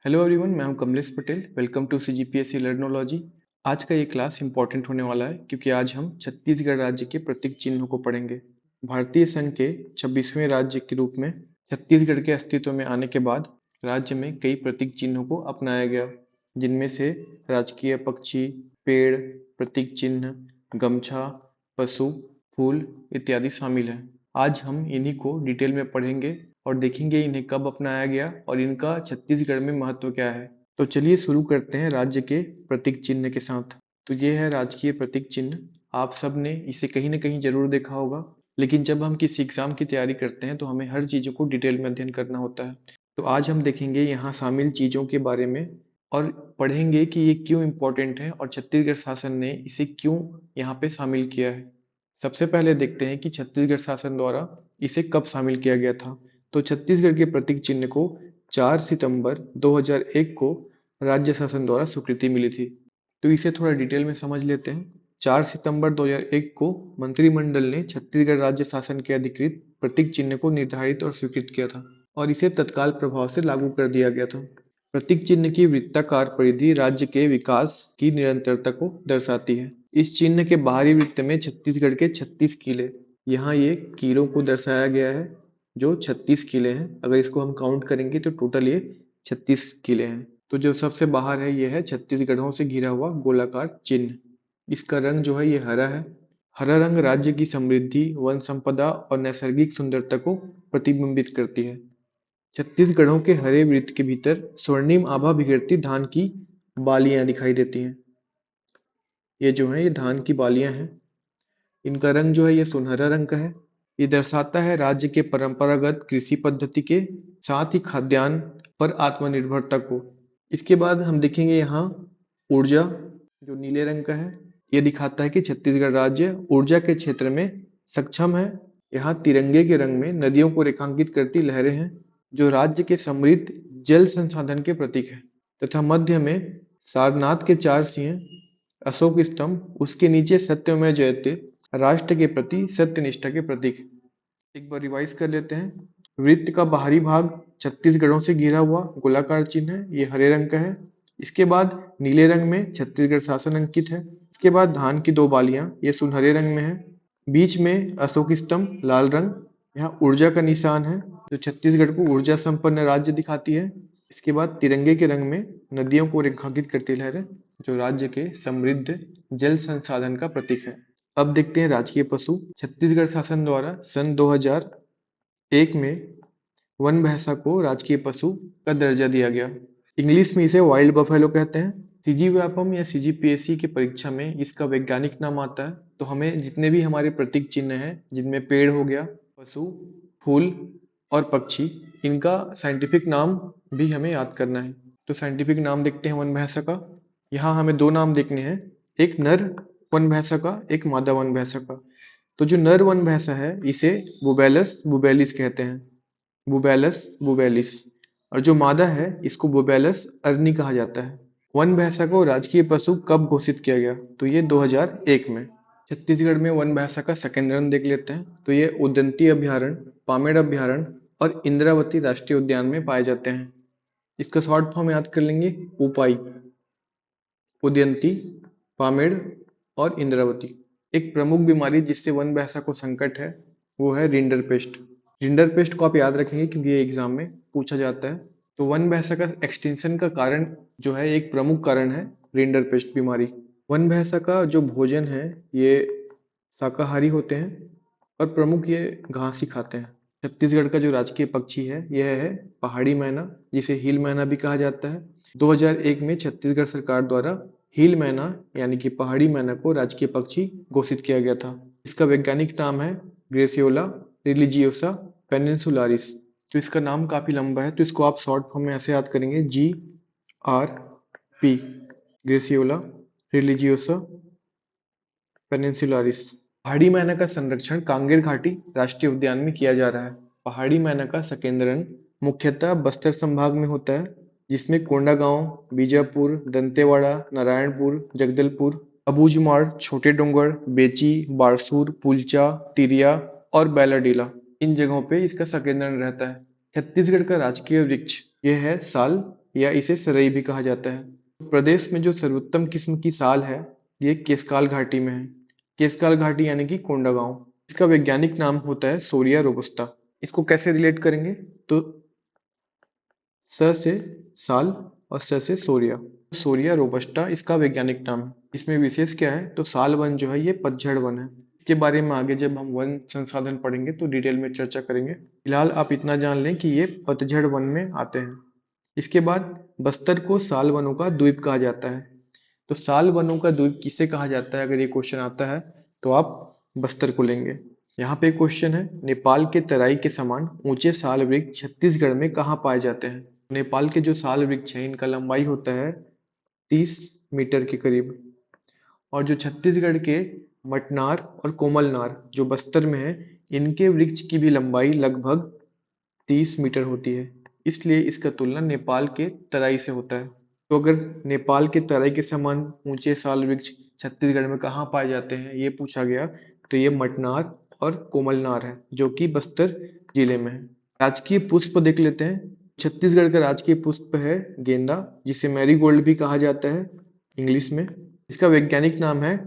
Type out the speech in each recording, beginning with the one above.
Hello everyone, मैं हूं Kamlesh Patel. Welcome to CGPSC Learnology. आज का ये क्लास इंपॉर्टेंट होने वाला है क्योंकि आज हम छत्तीसगढ़ राज्य के प्रतीक चिन्हों को पढ़ेंगे। भारतीय संघ के 26वें राज्य के रूप में छत्तीसगढ़ के अस्तित्व में आने के बाद राज्य में कई प्रतीक चिन्हों को अपनाया गया, जिनमें से राजकीय पक्षी, पेड़, प्रतीक चिन्ह, गमछा, पशु, फूल इत्यादि शामिल हैं। आज हम इन्हीं को डिटेल में पढ़ेंगे और देखेंगे इन्हें कब अपनाया गया और इनका छत्तीसगढ़ में महत्व क्या है। तो चलिए शुरू करते हैं राज्य के प्रतीक चिन्ह के साथ। तो ये है राजकीय प्रतीक चिन्ह। आप सब ने इसे कहीं ना कहीं जरूर देखा होगा, लेकिन जब हम किसी एग्जाम की तैयारी करते हैं तो हमें हर चीज़ों को डिटेल में अध्ययन करना होता है। तो आज हम देखेंगे यहाँ शामिल चीज़ों के बारे में और पढ़ेंगे कि ये क्यों इम्पोर्टेंट है और छत्तीसगढ़ शासन ने इसे क्यों यहाँ पे शामिल किया है। सबसे पहले देखते हैं कि छत्तीसगढ़ शासन द्वारा इसे कब शामिल किया गया था। तो छत्तीसगढ़ के प्रतीक चिन्ह को 4 सितंबर 2001 को राज्य शासन द्वारा स्वीकृति मिली थी। तो इसे थोड़ा डिटेल में समझ लेते हैं। 4 सितंबर 2001 को मंत्रिमंडल ने छत्तीसगढ़ राज्य शासन के अधिकृत प्रतीक चिन्ह को निर्धारित और स्वीकृत किया था और इसे तत्काल प्रभाव से लागू कर दिया गया था। प्रतीक चिन्ह की वृत्ताकार परिधि राज्य के विकास की निरंतरता को दर्शाती है। इस चिन्ह के बाहरी वृत्त में छत्तीसगढ़ के 36 किले, यहाँ ये किलों को दर्शाया गया है जो 36 किले हैं। अगर इसको हम काउंट करेंगे तो टोटल ये 36 किले हैं। तो जो सबसे बाहर है ये है छत्तीसगढ़ों से घिरा हुआ गोलाकार चिन्ह। इसका रंग जो है ये हरा है। हरा रंग राज्य की समृद्धि, वन संपदा और नैसर्गिक सुंदरता को प्रतिबिंबित करती है। छत्तीसगढ़ों के हरे वृत्त के भीतर स्वर्णिम आभा बिखेरती धान की बालियां दिखाई देती हैं। ये जो है ये धान की बालियां हैं। इनका रंग जो है ये सुनहरा रंग का है। ये दर्शाता है राज्य के परंपरागत कृषि पद्धति के साथ ही खाद्यान्न पर आत्मनिर्भरता को। इसके बाद हम देखेंगे यहाँ ऊर्जा, जो नीले रंग का है। ये दिखाता है कि छत्तीसगढ़ राज्य ऊर्जा के क्षेत्र में सक्षम है। यहाँ तिरंगे के रंग में नदियों को रेखांकित करती लहरें हैं, जो राज्य के समृद्ध जल संसाधन के प्रतीक है। तथा मध्य में सारनाथ के 4 सिंह, अशोक स्तंभ, उसके नीचे सत्यमेव जयते, राष्ट्र के प्रति सत्यनिष्ठा के प्रतीक। एक बार रिवाइज कर लेते हैं। वृत्त का बाहरी भाग छत्तीसगढ़ों से घिरा हुआ गोलाकार चिन्ह है, ये हरे रंग का है। इसके बाद नीले रंग में छत्तीसगढ़ शासन अंकित है। इसके बाद धान की 2 बालियां, ये सुनहरे रंग में है। बीच में अशोक स्तंभ लाल रंग, यहाँ ऊर्जा का निशान है जो छत्तीसगढ़ को ऊर्जा संपन्न राज्य दिखाती है। इसके बाद तिरंगे के रंग में नदियों को रेखांकित करती लहरें, जो राज्य के समृद्ध जल संसाधन का प्रतीक है। अब देखते हैं राजकीय पशु। छत्तीसगढ़ शासन द्वारा सन 2001 में वन भैंसा को राजकीय पशु का दर्जा दिया गया। इंग्लिश में इसे वाइल्ड बफेलो कहते हैं। सीजीव्यापम या सीजीपीएससी की परीक्षा में इसका वैज्ञानिक नाम आता है। तो हमें जितने भी हमारे प्रतीक चिन्ह हैं, जिनमें पेड़ हो गया, पशु, फूल और पक्षी, इनका साइंटिफिक नाम भी हमें याद करना है। तो साइंटिफिक नाम देखते हैं वन भैंसा का। यहाँ हमें 2 नाम देखने हैं, एक नर वन भैंसा का, एक मादा वन भैंसा का। तो जो नर वन भैंसा है इसे बुबेलस बुबेलिस कहते हैं, बुबेलस बुबेलिस। और जो मादा है इसको बुबेलस अर्नी कहा जाता है। वन भैंसा को राजकीय पशु कब घोषित किया गया? तो ये 2001 में। छत्तीसगढ़ में वन भैंसा का संकेंद्रण देख लेते हैं। तो ये उदंती अभ्यारण्य, पामेड़ अभ्यारण्य और इंद्रावती राष्ट्रीय उद्यान में पाए जाते हैं। इसका शॉर्ट फॉर्म याद कर लेंगे, उपाई। उदयंती, पामेड़ और इंद्रावती। एक प्रमुख बीमारी जिससे वन भैंसा को संकट है वो है रिंडरपेस्ट। रिंडरपेस्ट को आप याद रखेंगे क्योंकि ये एग्जाम में पूछा जाता है। तो वन भैंसा का एक्सटेंशन का कारण जो है, एक प्रमुख कारण है रिंडरपेस्ट बीमारी। वन भैंसा का जो भोजन है ये शाकाहारी होते हैं और प्रमुख ये घास ही खाते हैं। छत्तीसगढ़ का जो राजकीय पक्षी है यह है पहाड़ी मैना, जिसे हील मैना भी कहा जाता है। 2001 में छत्तीसगढ़ सरकार द्वारा हील मैना यानी कि पहाड़ी मैना को राजकीय पक्षी घोषित किया गया था। इसका वैज्ञानिक नाम है ग्रेसियोला रिलीजियोसा पेनिनसुलारिस। तो इसका नाम काफी लंबा है, तो इसको आप शॉर्ट फॉर्म में ऐसे याद करेंगे, GRP, ग्रेसियोला रिलीजियोसा पेनिनसुलारिस। पहाड़ी मैना का संरक्षण कांगेर घाटी राष्ट्रीय उद्यान में किया जा रहा है। पहाड़ी मैना का संकेंद्रण मुख्यतः बस्तर संभाग में होता है, जिसमें कोंडागांव, बीजापुर, दंतेवाड़ा, नारायणपुर, जगदलपुर, अबूझमाड़, छोटे डोंगर, बेची, बारसूर, पुलचा, तिरिया और बैलाडीला, इन जगहों पे इसका संकेंद्रण रहता है। छत्तीसगढ़ का राजकीय वृक्ष यह है साल या इसे सरई भी कहा जाता है। प्रदेश में जो सर्वोत्तम किस्म की साल है ये केशकाल घाटी में है। केशकाल घाटी यानी कि कोंडागांव। इसका वैज्ञानिक नाम होता है सोरिया रोबस्टा। इसको कैसे रिलेट करेंगे तो स से साल और स से सोरिया। सोरिया रोबस्टा इसका वैज्ञानिक नाम है। इसमें विशेष क्या है तो साल वन जो है ये पतझड़ वन है। इसके बारे में आगे जब हम वन संसाधन पढ़ेंगे तो डिटेल में चर्चा करेंगे। फिलहाल आप इतना जान लें कि ये पतझड़ वन में आते हैं। इसके बाद बस्तर को साल वनों का द्वीप कहा जाता है। तो साल वनों का द्वीप किसे कहा जाता है, अगर ये क्वेश्चन आता है तो आप बस्तर को लेंगे। यहाँ पे क्वेश्चन है, नेपाल के तराई के समान ऊंचे साल वृक्ष छत्तीसगढ़ में कहाँ पाए जाते हैं। नेपाल के जो साल वृक्ष हैं इनका लंबाई होता है 30 मीटर के करीब। और जो छत्तीसगढ़ के मटनार और कोमलनार जो बस्तर में है इनके वृक्ष की भी लंबाई लगभग 30 मीटर होती है। इसलिए इसका तुलना नेपाल के तराई से होता है। तो अगर नेपाल के तराई के समान ऊंचे साल वृक्ष छत्तीसगढ़ में कहाँ पाए जाते हैं ये पूछा गया तो ये मटनार और कोमलनार है जो कि बस्तर जिले में है। राजकीय पुष्प देख लेते हैं। छत्तीसगढ़ का राजकीय पुष्प है गेंदा, जिसे मैरीगोल्ड भी कहा जाता है इंग्लिश में। इसका वैज्ञानिक नाम है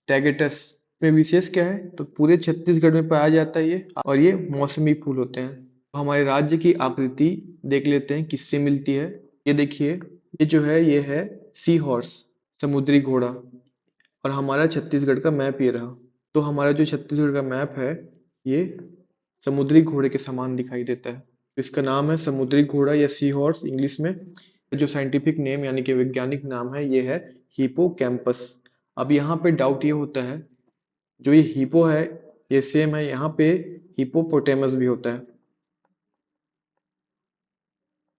टैगेटस। में विशेष क्या है तो पूरे छत्तीसगढ़ में पाया जाता है ये, और ये मौसमी फूल होते हैं। हमारे राज्य की आकृति देख लेते हैं किससे मिलती है। ये देखिए, ये जो है ये है सी हॉर्स, समुद्री घोड़ा। और हमारा छत्तीसगढ़ का मैप ये रहा। तो हमारा जो छत्तीसगढ़ का मैप है ये समुद्री घोड़े के समान दिखाई देता है। इसका नाम है समुद्री घोड़ा या सी हॉर्स इंग्लिश में। जो साइंटिफिक नेम यानी कि वैज्ञानिक नाम है ये है हिपोकैम्पस। अब यहाँ पे डाउट ये होता है, जो ये हिपो है ये सेम है यहाँ पे हिपोपोटेमस भी होता है।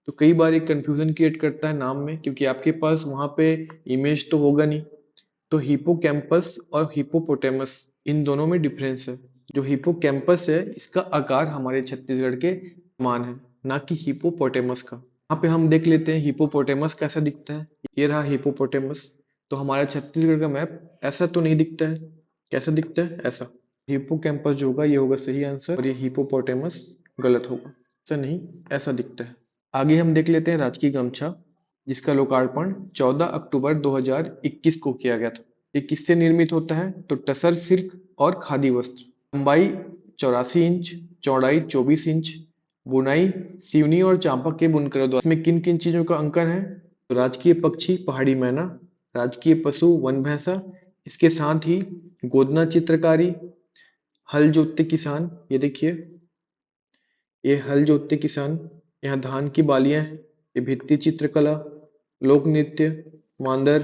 तो कई बार एक कंफ्यूजन क्रिएट करता है नाम में, क्योंकि आपके पास वहां पे इमेज तो होगा नहीं। तो हिपोकैम्पस और हिपोपोटेमस इन दोनों में डिफरेंस है। जो हिपोकैम्पस है इसका आकार हमारे छत्तीसगढ़ के समान है, ना कि हिपोपोटेमस का। यहाँ पे हम देख लेते हैं हिपोपोटेमस कैसा दिखता है। ये रहा हिपोपोटेमस। तो हमारा छत्तीसगढ़ का मैप ऐसा तो नहीं दिखता है। कैसा दिखता है, ऐसा। हिपोकैम्पस जो होगा ये होगा सही आंसर, और ये हिपोपोटेमस गलत होगा। ऐसा नहीं, ऐसा दिखता है। आगे हम देख लेते हैं राजकीय गमछा, जिसका लोकार्पण 14 अक्टूबर 2021 को किया गया था। ये किससे निर्मित होता है तो टसर सिल्क और खादी वस्त्र। लंबाई 84 इंच, चौड़ाई 24 इंच, बुनाई सिवनी और चांपा के बुनकरों द्वारा। इसमें किन किन चीजों का अंकन है तो राजकीय पक्षी पहाड़ी मैना, राजकीय पशु वन भैंसा, इसके साथ ही गोदना चित्रकारी, हल जोतते किसान। ये देखिए, ये हल जोतते किसान, यहाँ धान की बालियां हैं, ये भित्ति चित्रकला, लोक नृत्य, मांदर,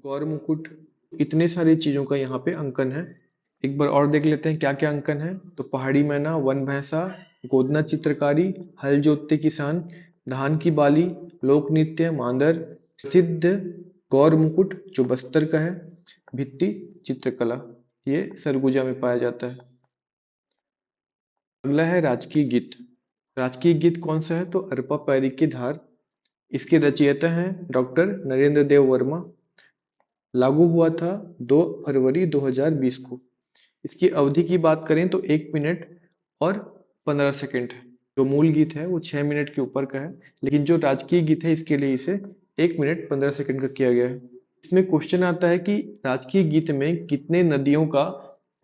गौर मुकुट, इतने सारी चीजों का यहाँ पे अंकन है। एक बार और देख लेते हैं क्या क्या अंकन है तो पहाड़ी मैना, वन भैंसा, गोदना चित्रकारी, हल जोतते किसान, धान की बाली, लोक नृत्य, मांदर, प्रसिद्ध गौर मुकुट जो बस्तर का है, भित्ति चित्रकला ये सरगुजा में पाया जाता है। अगला है राजकीय गीत। राजकीय गीत कौन सा है तो अरपा पैरी की धार। इसके रचयिता हैं डॉक्टर नरेंद्र देव वर्मा। लागू हुआ था 2 फरवरी 2020 को। इसकी अवधि की बात करें तो 1 मिनट और 15 सेकंड है। जो मूल गीत है वो 6 मिनट के ऊपर का है, लेकिन जो राजकीय गीत है इसके लिए इसे 1 मिनट 15 सेकंड का किया गया है। इसमें क्वेश्चन आता है कि राजकीय गीत में कितने नदियों का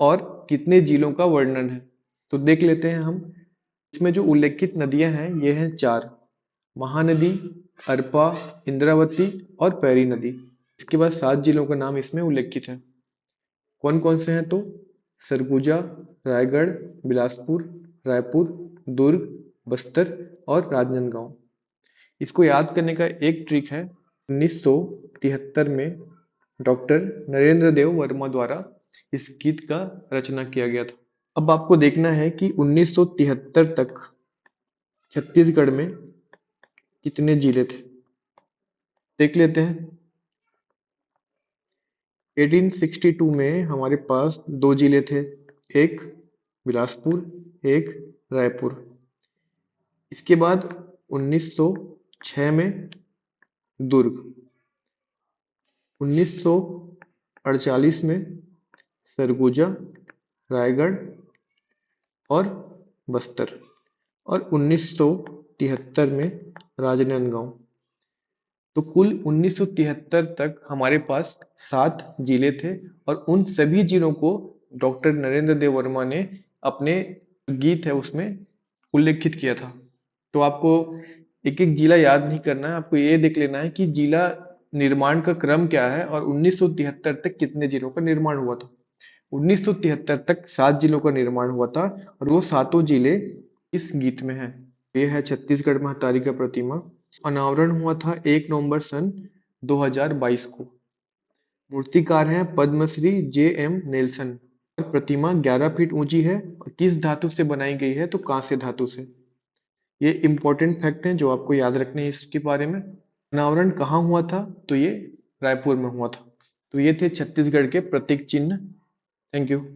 और कितने जिलों का वर्णन है। तो देख लेते हैं हम। इसमें जो उल्लेखित नदियां हैं ये हैं 4, महानदी, अरपा, इंद्रावती और पैरी नदी। इसके बाद 7 जिलों का नाम इसमें उल्लेखित है। कौन कौन से हैं तो सरगुजा, रायगढ़, बिलासपुर, रायपुर, दुर्ग, बस्तर और राजनांदगांव। इसको याद करने का एक ट्रिक है। 1973 में डॉक्टर नरेंद्र देव वर्मा द्वारा इस गीत का रचना किया गया था। अब आपको देखना है कि 1973 तक छत्तीसगढ़ में कितने जिले थे। देख लेते हैं। 1862 में हमारे पास 2 जिले थे, एक बिलासपुर, एक रायपुर। इसके बाद 1906 में दुर्ग, 1948 में सरगुजा, रायगढ़ और बस्तर, और 1973 में राजनांदगांव। तो कुल 1973 तक हमारे पास 7 जिले थे और उन सभी जिलों को डॉक्टर नरेंद्र देव वर्मा ने अपने गीत है उसमें उल्लेखित किया था। तो आपको एक एक जिला याद नहीं करना है, आपको ये देख लेना है कि जिला निर्माण का क्रम क्या है और 1973 तक कितने जिलों का निर्माण हुआ था। 1973 तक 7 जिलों का निर्माण हुआ था और वो सातों जिले इस गीत में हैं। ये है छत्तीसगढ़ महतारी का प्रतिमा। अनावरण हुआ था 1 नवंबर सन 2022 को। मूर्तिकार हैं पद्मश्री जे.एम. नेल्सन। प्रतिमा 11 फीट ऊंची है और किस धातु से बनाई गई है, तो कांस्य धातु से। ये इंपॉर्टेंट फैक्ट हैं जो आपको याद रखने हैं इसके बारे में। अनावरण कहाँ हुआ था, तो ये रायपुर में हुआ था। तो ये थे छत्तीसगढ़ के प्रतीक चिन्ह। Thank you.